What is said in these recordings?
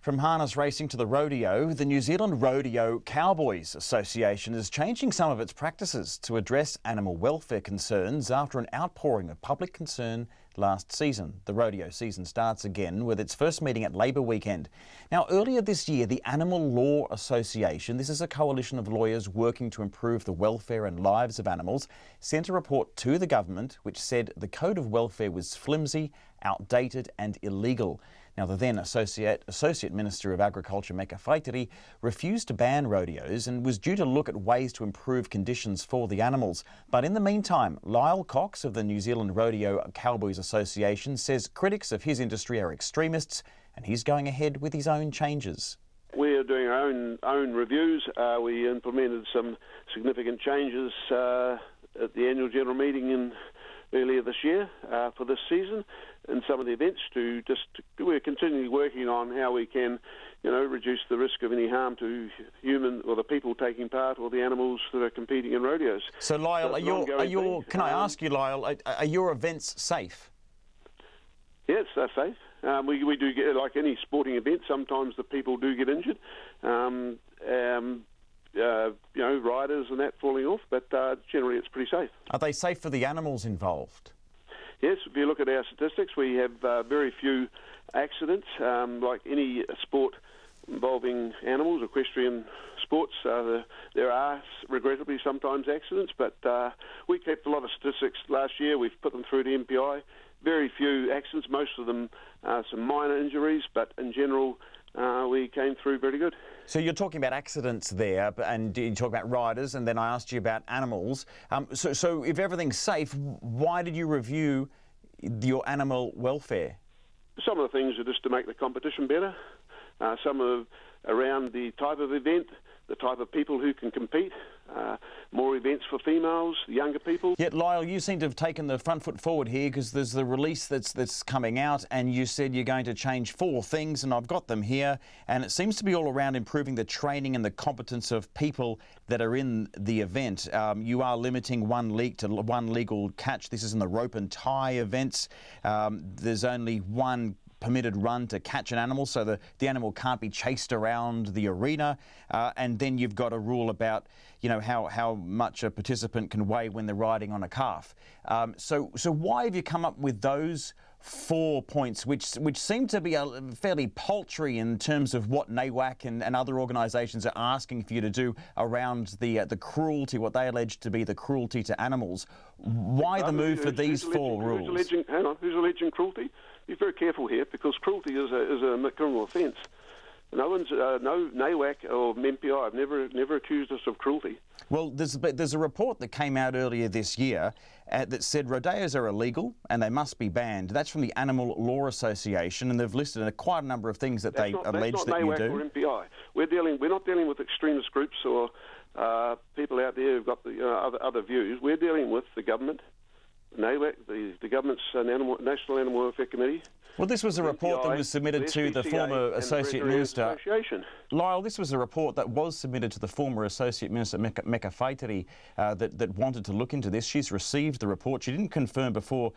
From harness racing to the rodeo, the New Zealand Rodeo Cowboys Association is changing some of its practices to address animal welfare concerns after an outpouring of public concern last season. The rodeo season starts again with its first meeting at Labour weekend. Now, earlier this year, the Animal Law Association, this is a coalition of lawyers working to improve the welfare and lives of animals, sent a report to the government which said the code of welfare was flimsy, outdated and illegal. Now, the then Associate Minister of Agriculture, Perrottet, refused to ban rodeos and was due to look at ways to improve conditions for the animals. But in the meantime, Lyal Cocks of the New Zealand Rodeo Cowboys Association says critics of his industry are extremists and he's going ahead with his own changes. We're doing our own reviews. We implemented some significant changes at the annual general meeting earlier this year for this season, and some of the events we're continually working on how we can, reduce the risk of any harm to human or the people taking part or the animals that are competing in rodeos. So Lyal, can I ask you, Lyal, are your events safe? Yes, they're safe. We do get, like any sporting event, sometimes the people do get injured. Riders and that falling off, but generally it's pretty safe. Are they safe for the animals involved? Yes, if you look at our statistics, we have very few accidents. Like any sport involving animals, equestrian sports, there are regrettably sometimes accidents, but we kept a lot of statistics last year. We've put them through to MPI. Very few accidents, most of them some minor injuries, but in general we came through very good. So you're talking about accidents there, and you talk about riders, and then I asked you about animals. So if everything's safe, why did you review your animal welfare? Some of the things are just to make the competition better. Some are around the type of event, the type of people who can compete, more events for females, younger people. Yet, Lyal, you seem to have taken the front foot forward here, because there's the release that's coming out, and you said you're going to change 4 things, and I've got them here, and it seems to be all around improving the training and the competence of people that are in the event. You are limiting one legal catch. This is in the rope and tie events. There's only one permitted run to catch an animal, so the animal can't be chased around the arena, and then you've got a rule about how much a participant can weigh when they're riding on a calf. So why have you come up with those 4 points, which seem to be fairly paltry in terms of what NAWAC and other organisations are asking for you to do around the cruelty, what they allege to be the cruelty to animals? Why the move for these 4 rules? Who's alleging cruelty? Be very careful here, because cruelty is a criminal offence. No NAWAC or MPI have never accused us of cruelty. Well, there's a report that came out earlier this year that said rodeos are illegal and they must be banned. That's from the Animal Law Association, and they've listed quite a number of things that they allege that you do. That's not NAWAC or MPI. We're not dealing with extremist groups or people out there who've got other views. We're dealing with the government. NAWAC, the government's National Animal Welfare Committee. Well, this was a report that was submitted to the former Associate Minister. Lyal, this was a report that was submitted to the former Associate Minister, Perrottet, that wanted to look into this. She's received the report. She didn't confirm before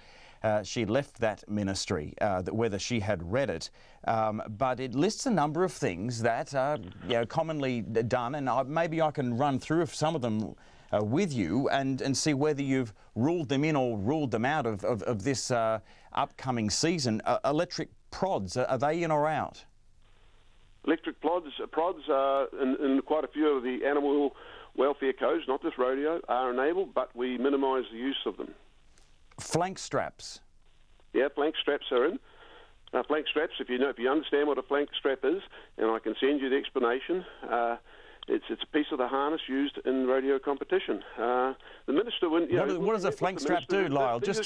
she left that ministry whether she had read it, but it lists a number of things that are commonly done, and maybe I can run through some of them with you and see whether you've ruled them in or ruled them out of this upcoming season. Electric prods, are they in or out? Electric prods are in quite a few of the animal welfare codes, not just rodeo, are enabled, but we minimise the use of them. Flank straps? Yeah, flank straps are in. Flank straps, if you understand what a flank strap is, and I can send you the explanation, it's a piece of the harness used in rodeo competition. The minister wouldn't. What does a flank strap do, Lyal? Just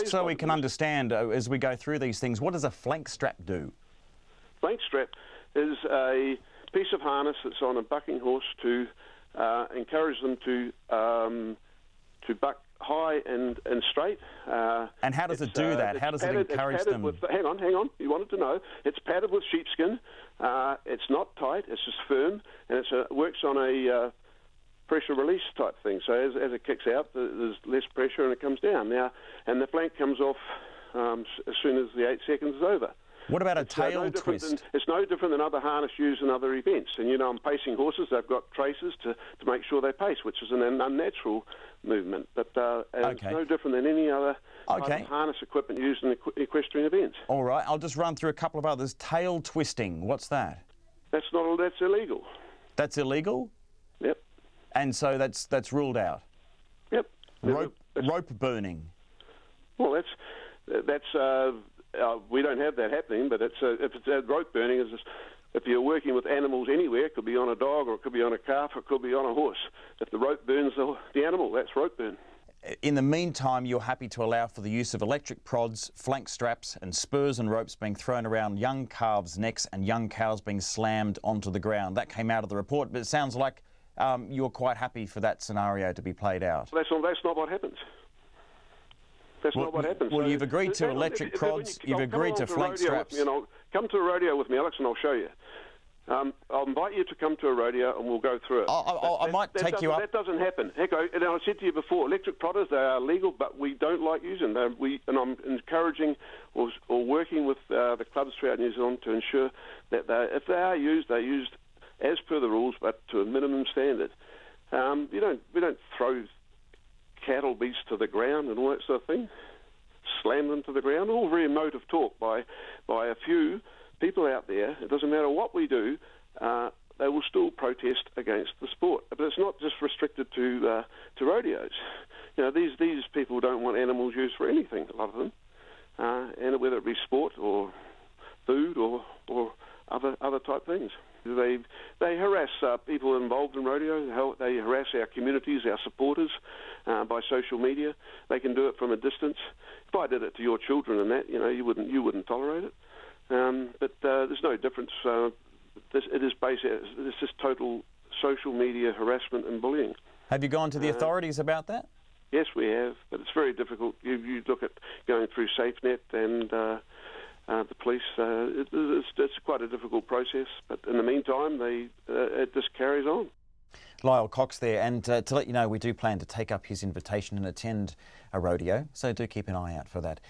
so we can understand as we go through these things, what does a flank strap do? Flank strap is a piece of harness that's on a bucking horse to encourage them to buck high and straight. And how does it do that? How does it encourage them? Hang on. You wanted to know. It's padded with sheepskin. It's not tight. It's just firm, and it works on a pressure release type thing. So as it kicks out, there's less pressure and it comes down. Now, and the flank comes off as soon as the 8 seconds is over. What about a tail twist? It's no different than other harness used in other events. And, you know, I'm pacing horses. They've got traces to make sure they pace, which is an unnatural movement. But it's no different than any other harness equipment used in equestrian events. All right, I'll just run through a couple of others. Tail twisting, what's that? That's illegal. That's illegal? Yep. And so that's ruled out? Yep. Rope burning? Well, we don't have that happening, but if it's rope burning, if you're working with animals anywhere, it could be on a dog or it could be on a calf or it could be on a horse. If the rope burns the animal, that's rope burn. In the meantime, you're happy to allow for the use of electric prods, flank straps and spurs and ropes being thrown around young calves' necks and young cows being slammed onto the ground. That came out of the report, but it sounds like you're quite happy for that scenario to be played out. That's not what happens. That's not what happens. Well, you've agreed to electric prods, you've agreed to flank straps. Come to a rodeo with me, Alex, and I'll show you. I'll invite you to come to a rodeo and we'll go through it. I might take you up. That doesn't happen. Heck, I said to you before, electric prodders, they are legal, but we don't like using them. And I'm encouraging or working with the clubs throughout New Zealand to ensure that if they are used, they're used as per the rules, but to a minimum standard. We don't throw cattle beasts to the ground and all that sort of thing, slam them to the ground. All very emotive talk by a few people out there. It doesn't matter what we do, they will still protest against the sport. But it's not just restricted to rodeos. You know, these people don't want animals used for anything, a lot of them, and whether it be sport or food or other type things. They harass people involved in rodeo. They harass our communities, our supporters, by social media. They can do it from a distance. If I did it to your children and that, you wouldn't tolerate it. But there's no difference. It's just total social media harassment and bullying. Have you gone to the authorities about that? Yes, we have, but it's very difficult. You look at going through SafeNet and the police. It's quite a difficult process, but in the meantime, it just carries on. Lyal Cocks there, and to let you know, we do plan to take up his invitation and attend a rodeo, so do keep an eye out for that.